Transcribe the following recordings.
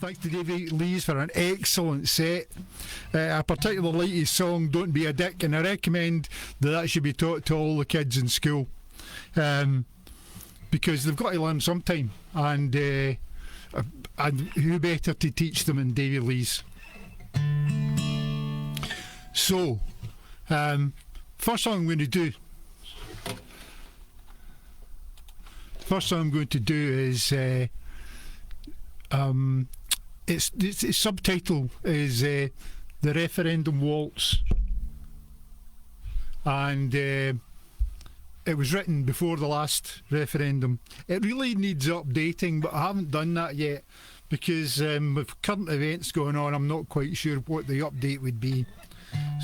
Thanks to Davy Lees for an excellent set. I particularly like his song "Don't Be a Dick," and I recommend that should be taught to all the kids in school, because they've got to learn sometime, and who better to teach them than Davy Lees? So, first song I'm going to do. First song I'm going to do is its subtitle is the Referendum Waltz, and it was written before the last referendum. It really needs updating, but I haven't done that yet because with current events going on, I'm not quite sure what the update would be.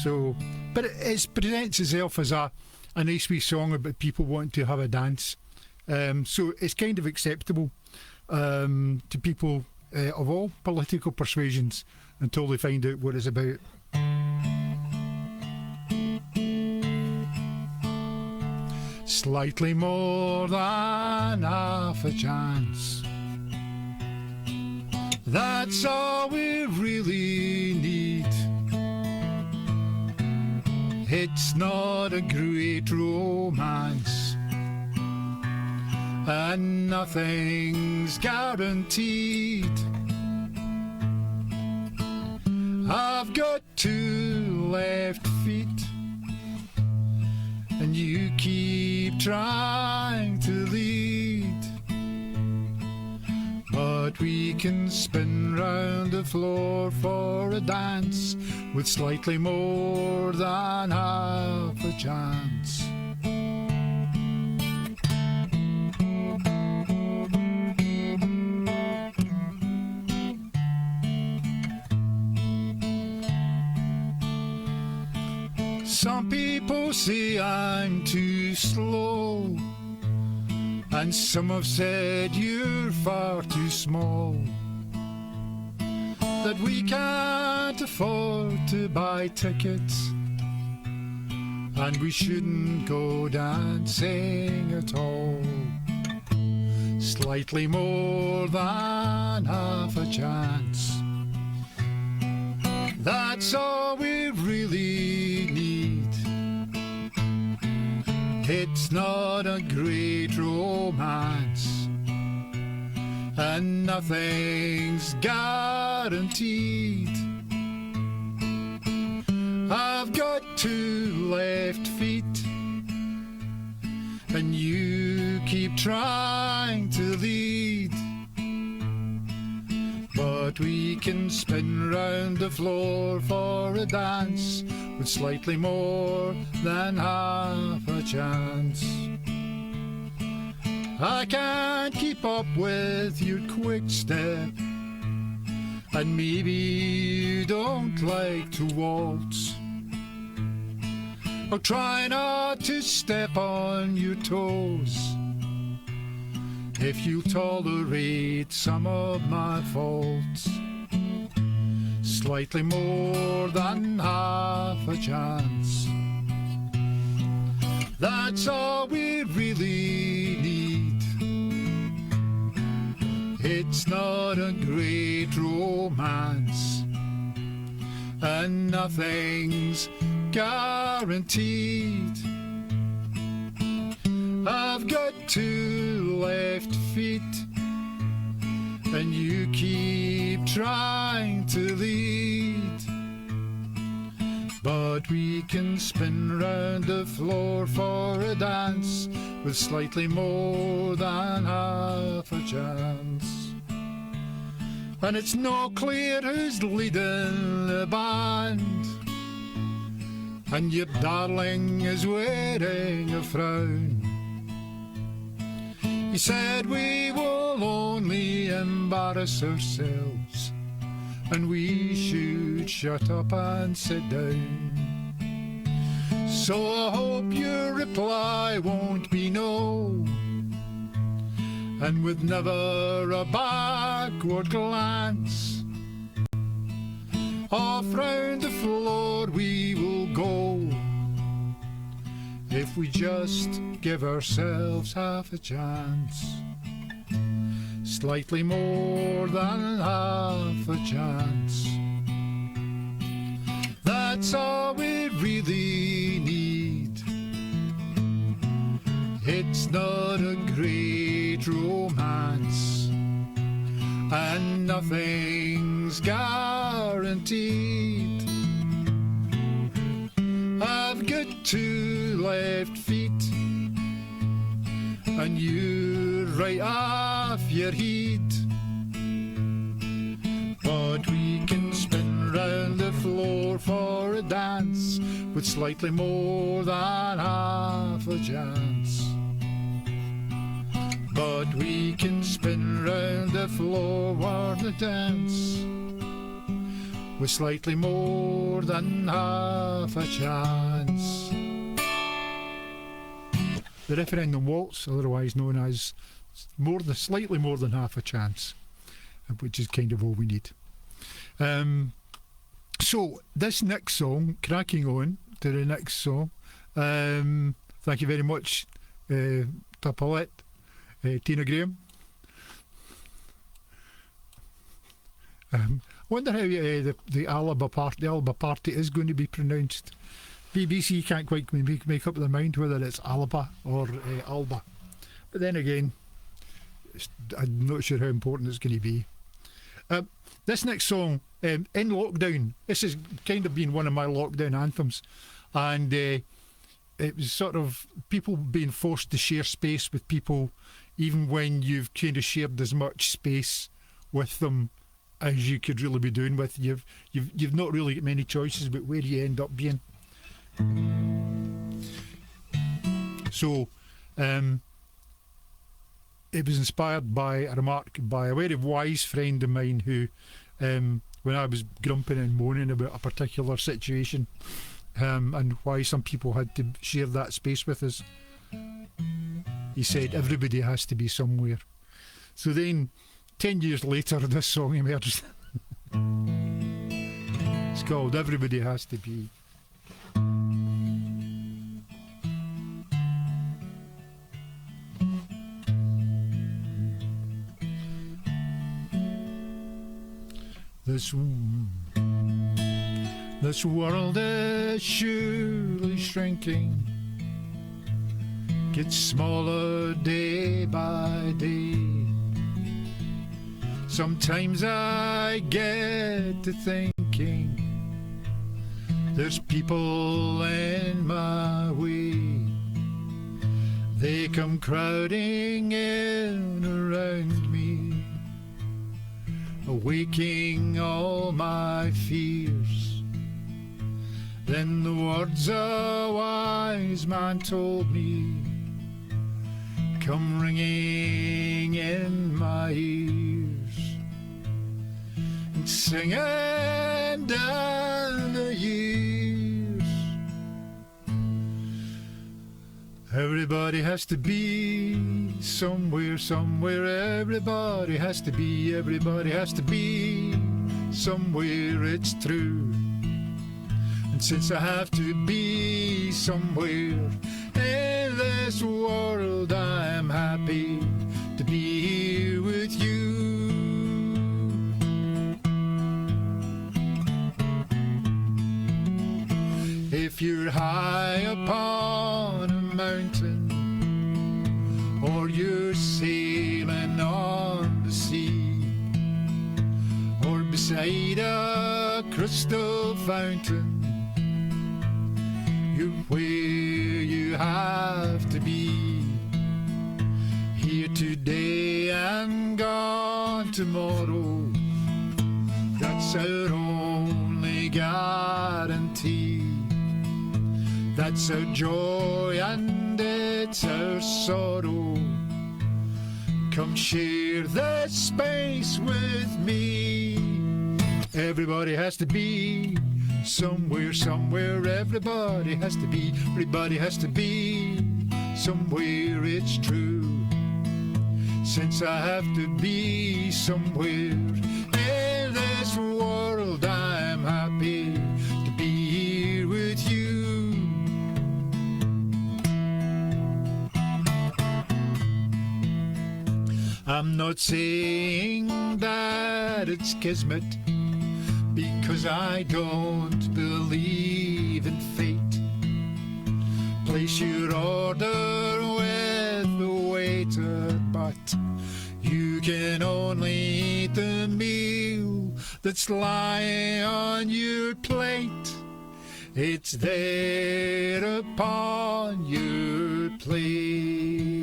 So, but it presents itself as a nice wee song about people wanting to have a dance. So it's kind of acceptable to people of all political persuasions until they find out what it's about. Slightly more than half a chance. That's all we really need. It's not a great romance, and nothing's guaranteed. I've got two left feet, and you keep trying to lead. But we can spin round the floor for a dance with slightly more than half a chance. Some people say I'm too slow, and some have said you're far too small, that we can't afford to buy tickets, and we shouldn't go dancing at all. Slightly more than half a chance. That's all we really need. It's not a great romance, and nothing's guaranteed. I've got two left feet, and you keep trying to lead. But we can spin round the floor for a dance with slightly more than half a chance. I can't keep up with your quick step, and maybe you don't like to waltz. I'll try not to step on your toes if you'll tolerate some of my faults. Slightly more than half a chance. That's all we really need. It's not a great romance, and nothing's guaranteed. I've got two left feet, and you keep trying to lead. But we can spin round the floor for a dance with slightly more than half a chance. And it's not clear who's leading the band, and your darling is wearing a frown. He said we will only embarrass ourselves, and we should shut up and sit down. So I hope your reply won't be no, and with never a backward glance, off round the floor we will go, if we just give ourselves half a chance. slightly more than half a chance. That's all we really need. It's not a great romance, and nothing's guaranteed. I've got two left feet, and you're right off your heat. But we can spin round the floor for a dance with slightly more than half a chance. But we can spin round the floor for the dance with slightly more than half a chance. The Referendum Waltz, otherwise known as slightly more than half a chance, which is kind of all we need. So this next song, cracking on to the next song. Thank you very much, Tapalette, Tina Graham. I wonder how the Alba party is going to be pronounced. BBC can't quite make up their mind whether it's Alba or Alba. But then again, I'm not sure how important it's going to be. This next song, in lockdown, this has kind of been one of my lockdown anthems. And it was sort of people being forced to share space with people, even when you've kind of shared as much space with them as you could really be doing with. You've not really got many choices about where you end up being. So it was inspired by a remark by a very wise friend of mine who, when I was grumping and moaning about a particular situation, and why some people had to share that space with us, he said, everybody has to be somewhere. So then 10 years later this song emerged. It's called Everybody Has to Be. This world is surely shrinking, gets smaller day by day. Sometimes I get to thinking there's people in my way. They come crowding in around me, awaking all my fears. Then the words a wise man told me come ringing in my ears, and singing down the years. Everybody has to be somewhere, somewhere. Everybody has to be somewhere, it's true. And since I have to be somewhere in this world, I am happy to be here with you. If you're high upon a mountain, or you're sailing on the sea, or beside a crystal fountain, you're where you have to be. Here today and gone tomorrow, that's our only guarantee. That's our joy and it's our sorrow. Come share this space with me. Everybody has to be somewhere, somewhere. Everybody has to be somewhere, it's true. Since I have to be somewhere in this world, I'm happy to be here with you. I'm not saying that it's kismet, because I don't believe in fate. Place your order with the waiter, but you can only eat the meal that's lying on your plate. It's there upon your plate.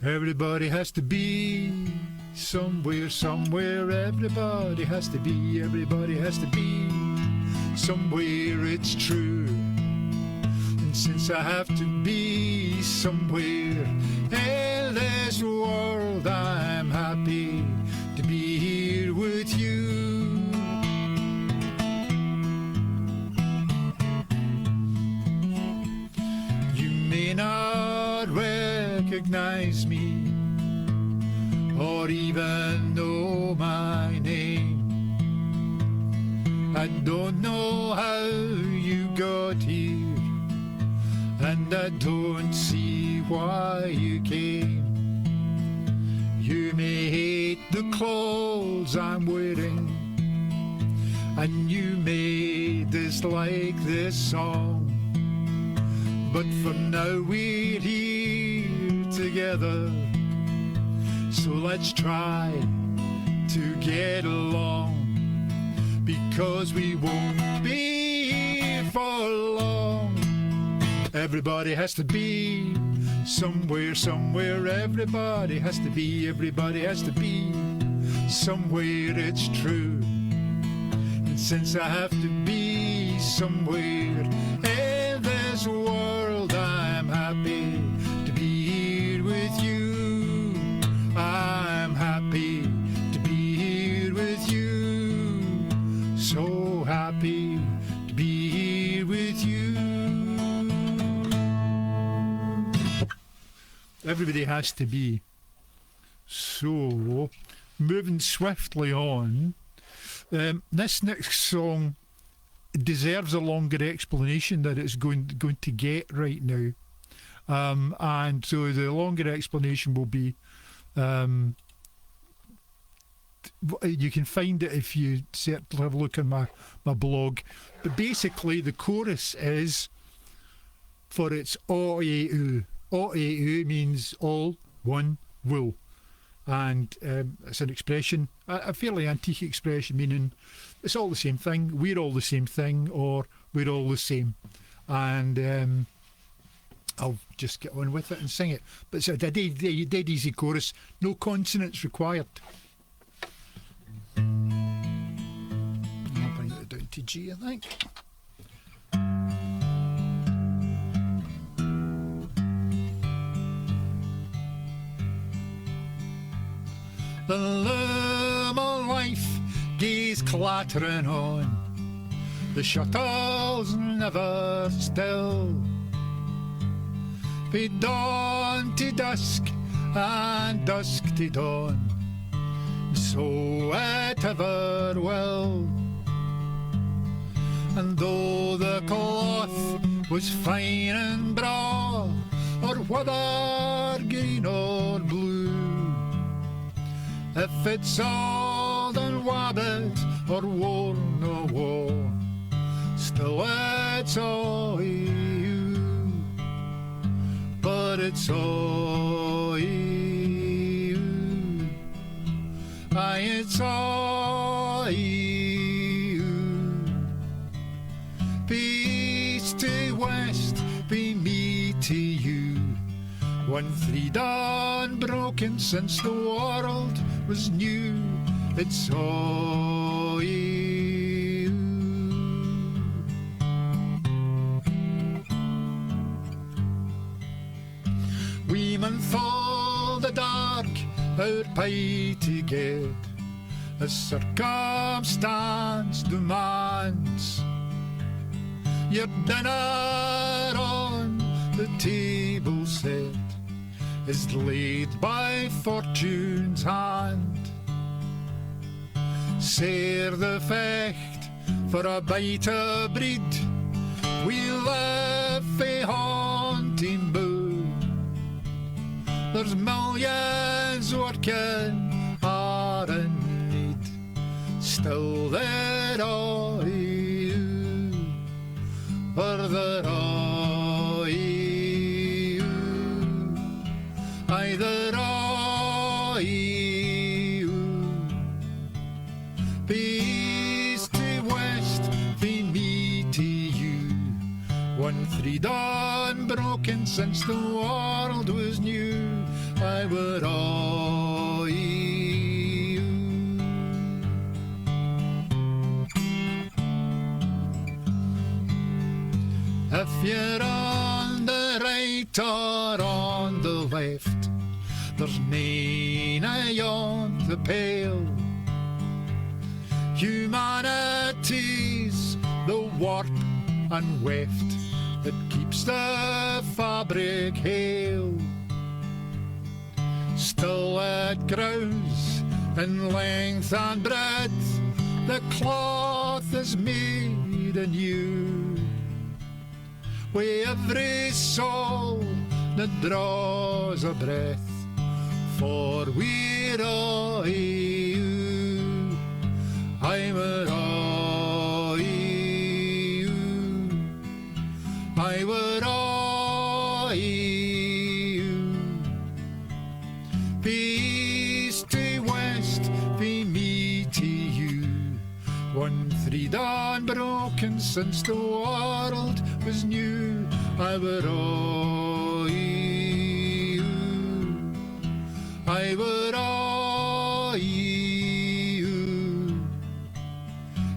Everybody has to be somewhere, somewhere. Everybody has to be somewhere, it's true. And since I have to be somewhere in this world, I'm happy to be here with you. You may not recognize me or even know my name. I don't know how you got here, and I don't see why you came. You may hate the clothes I'm wearing, and you may dislike this song, but for now we're here together, so let's try to get along, because we won't be here for long. Everybody has to be somewhere, somewhere. Everybody has to be somewhere, it's true. And since I have to be somewhere in this world, I'm happy to be here with you. I'm happy to be here with you. So happy to be here with you. Everybody has to be. So, moving swiftly on, this next song deserves a longer explanation than it's going to get right now. And so the longer explanation will be, you can find it if you have a look at my blog. But basically the chorus is, for its O-A-U. O-A-U means all, one, wool. And it's an expression, a fairly antique expression, meaning it's all the same thing, we're all the same thing, or we're all the same. And I'll just get on with it and sing it. But it's a dead easy chorus, no consonants required. I'll bring it down to G, I think. The loom of life gaes clattering on, the shuttle's never still. Fae dawn to dusk and dusk to dawn, so it ever will. And though the cloth was fine and braw, or whether green or blue, if it's old and wadded or worn or wore, still it's all you. But it's all you. Aye, it's all you. Be east to west, be me to you. One thread unbroken since the world was new. It's all you. We mun fall the dark our pie to get, as circumstance demands. Your dinner on the table set is laid by fortune's hand. Sair the fecht for a bite of bread, we live fae haunting bow. There's millions working hard in need. Still there are you, for there are you, aye there are you. East to west, from me to you, one freedom broken since the world was new. I were all you. If you're on the right or on the left, there's none ayont the pale. Humanity's the warp and weft that keeps the fabric hale. Still it grows in length and breadth, the cloth is made anew. With every soul that draws a breath, for we're all you, I'm all you, I were all you. East to west, from me to you, one freedom broken since the world was new. I were all you, I were all you.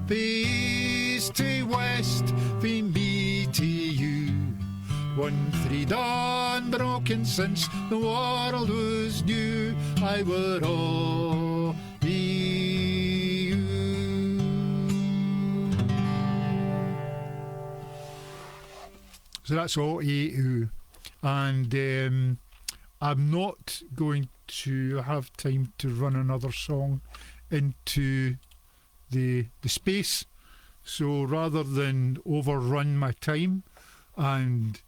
East to west, from me to you, one freedom broken since the world was new. I were all you. So that's all A2. And I'm not going to have time to run another song into the space. So rather than overrun my time and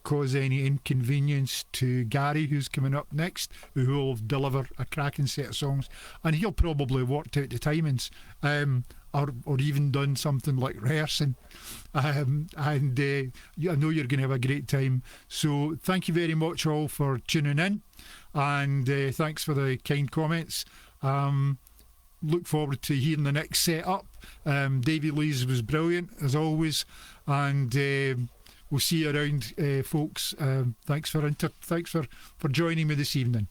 cause any inconvenience to Gary, who's coming up next, who will deliver a cracking set of songs, and he'll probably worked out the timings, or even done something like rehearsing, and I know you're going to have a great time. So thank you very much all for tuning in, and thanks for the kind comments. Look forward to hearing the next set up. Davy Lee's was brilliant as always, and we'll see you around, folks. Thanks for joining me this evening.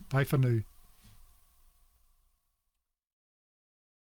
Bye for now.